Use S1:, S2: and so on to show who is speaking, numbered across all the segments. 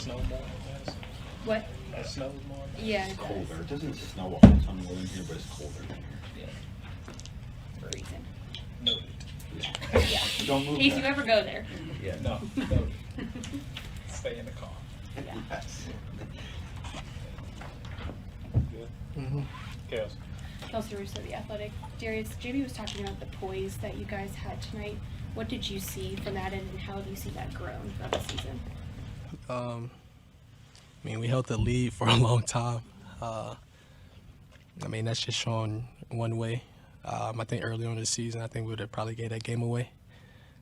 S1: snow more in Madison?
S2: What?
S1: It snows more in Madison?
S2: Yeah,
S3: It's
S2: it
S3: colder.
S2: does.
S3: It doesn't snow all the time in here, but it's colder than here.
S1: Yeah.
S2: For a reason.
S1: Noted.
S2: Yeah.
S3: Don't move
S2: In case
S3: that.
S2: you ever go there.
S3: Yeah.
S1: No, noted. Stay in the car.
S2: Yeah.
S3: Yes.
S1: Good?
S4: Mm-hmm.
S1: Chaos.
S2: Kelsey Russo, The Athletic. Darius, JB was talking about the poise that you guys had tonight. What did you see from that end, and how do you see that grown throughout the season?
S4: I mean, we held the lead for a long time. I mean, that's just showing one way. I think early on in the season, I think we would have probably gave that game away.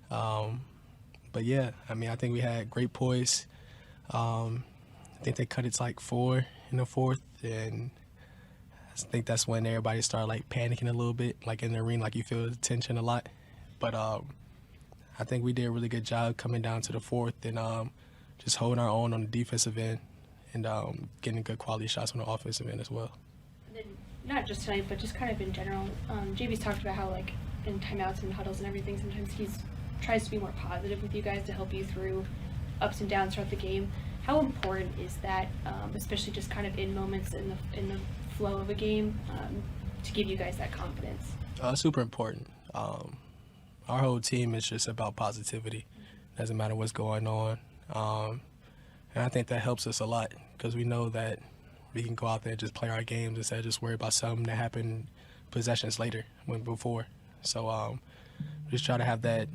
S4: But yeah, I mean, I think we had great poise. I think they cut it to like 4 in the fourth, and I think that's when everybody started like panicking a little bit, like in the arena, like you feel the tension a lot. But I think we did a really good job coming down to the fourth and just holding our own on the defensive end and getting good quality shots on the offensive end as well.
S2: And then, not just tonight, but just kind of in general, JB's talked about how, like, in timeouts and huddles and everything, sometimes he's tries to be more positive with you guys to help you through ups and downs throughout the game. How important is that, especially just kind of in moments in the flow of a game, to give you guys that confidence?
S4: Super important. Our whole team is just about positivity. Doesn't matter what's going on. And I think that helps us a lot because we know that we can go out there and just play our games instead of just worry about something that happened possessions later when before. So just try to have that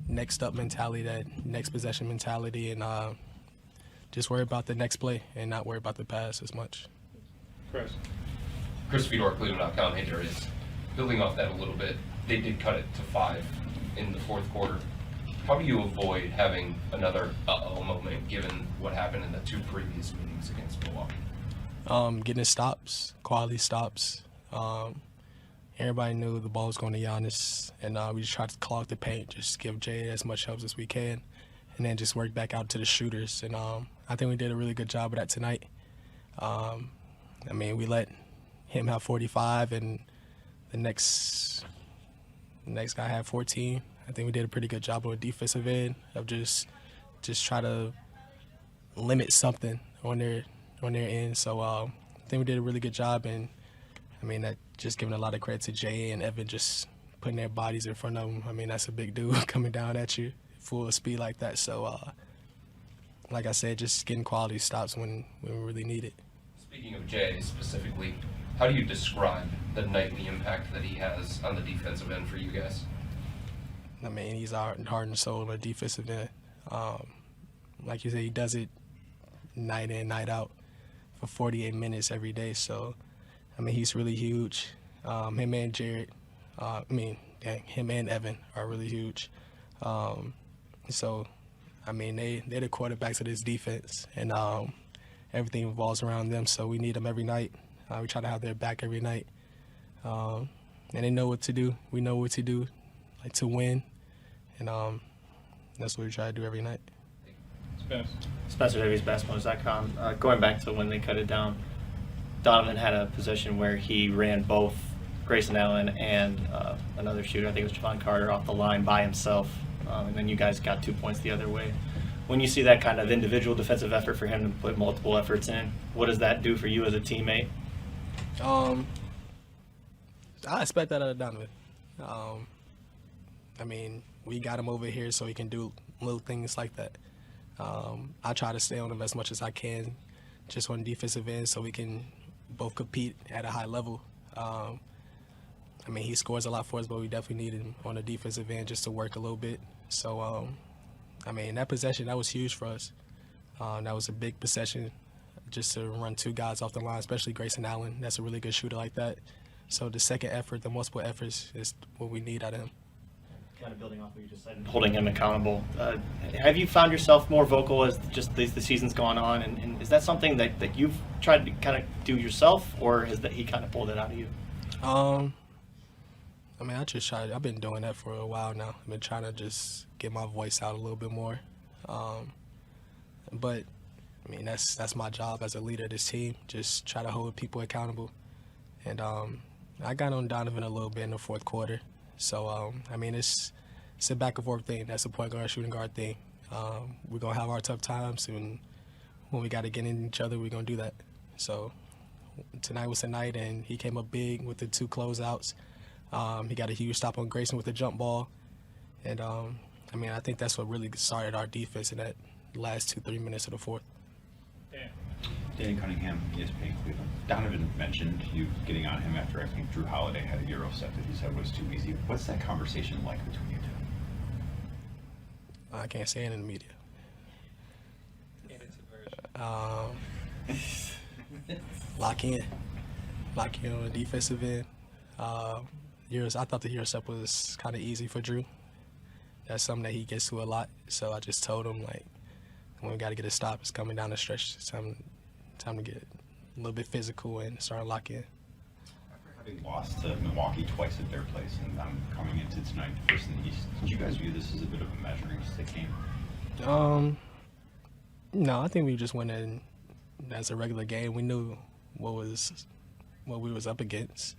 S4: next up mentality, that next possession mentality, and just worry about the next play and not worry about the pass as much.
S5: Chris Fedor, Cleveland.com. Hey, Darius. Building off that a little bit, they did cut it to 5 in the fourth quarter. How do you avoid having another uh-oh moment given what happened in the 2 previous meetings against Milwaukee?
S4: Getting stops, quality stops. Everybody knew the ball was going to Giannis, and we just tried to clog the paint, just give Jay as much help as we can, and then just work back out to the shooters. And I think we did a really good job of that tonight. I mean, we let him have 45, and the next guy had 14. I think we did a pretty good job on the defensive end of just try to limit something on their end. So I think we did a really good job, and I mean that just giving a lot of credit to Jay and Evan just putting their bodies in front of them. I mean that's a big dude coming down at you full speed like that. So like I said, just getting quality stops when we really need it.
S5: Speaking of Jay specifically, how do you describe the nightly impact that he has on the defensive end for you guys?
S4: I mean, he's our heart and soul on the defensive end. Like you said, he does it night in, night out for 48 minutes every day. So, I mean, he's really huge. Him and Jared, him and Evan are really huge. So, I mean, they're the quarterbacks of this defense, and everything revolves around them. So we need them every night. We try to have their back every night. And they know what to do. We know what to do, like to win. And that's what we try to do every night.
S6: Spencer Davies, basketball.com. Going back to when they cut it down, Donovan had a possession where he ran both Grayson Allen and another shooter, I think it was Javon Carter, off the line by himself. And then you guys got 2 points the other way. When you see that kind of individual defensive effort for him to put multiple efforts in, what does that do for you as a teammate?
S4: I expect that out of Donovan. I mean, we got him over here so he can do little things like that. I try to stay on him as much as I can, just on the defensive end, so we can both compete at a high level. I mean, he scores a lot for us, but we definitely need him on the defensive end just to work a little bit. So, I mean, that possession, that was huge for us. That was a big possession just to run 2 guys off the line, especially Grayson Allen. That's a really good shooter like that. So the second effort, the multiple efforts is what we need out of him.
S6: Kind of building off what you just said, holding him accountable. Have you found yourself more vocal as just the season's gone on? And is that something that you've tried to kind of do yourself, or has that he kind of pulled it out of you?
S4: I mean, I've been doing that for a while now. I've been trying to just get my voice out a little bit more. But, I mean, that's my job as a leader of this team, just try to hold people accountable. And I got on Donovan a little bit in the fourth quarter. So, I mean, it's a back and forth thing. That's a point guard, shooting guard thing. We're going to have our tough times, and when we got to get in each other, we're going to do that. So tonight was the night, and he came up big with the 2 closeouts. He got a huge stop on Grayson with a jump ball. And, I mean, I think that's what really started our defense in that last 2-3 minutes of the fourth.
S3: Danny Cunningham, ESPN Cleveland. Donovan mentioned you getting on him after I think Drew Holiday had a Euro set that he said was too easy. What's that conversation like between you two?
S4: I can't say it in the media. Lock in on the defensive end. I thought the Euro set was kind of easy for Drew. That's something that he gets to a lot. So I just told him, like, when we got to get a stop, it's coming down the stretch. It's time to get a little bit physical and start locking in.
S3: After having lost to Milwaukee twice at their place and them coming into tonight first in the East, did you guys view this as a bit of a measuring stick game?
S4: No, I think we just went in as a regular game. We knew what we was up against.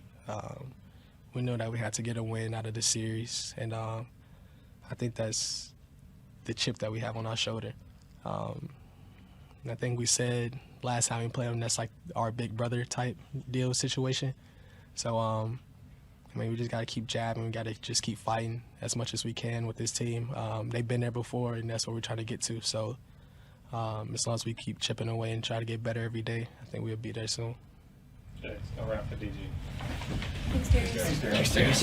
S4: We knew that we had to get a win out of the series, and I think that's the chip that we have on our shoulder. And I think we said last time we played them, that's like our big brother type deal situation. So, I mean, we just got to keep jabbing. We got to just keep fighting as much as we can with this team. They've been there before, and that's what we're trying to get to. So, as long as we keep chipping away and try to get better every day, I think we'll be there soon.
S1: Okay, it's a wrap for DG.
S2: Thanks, Darius.
S6: Thanks, Darius.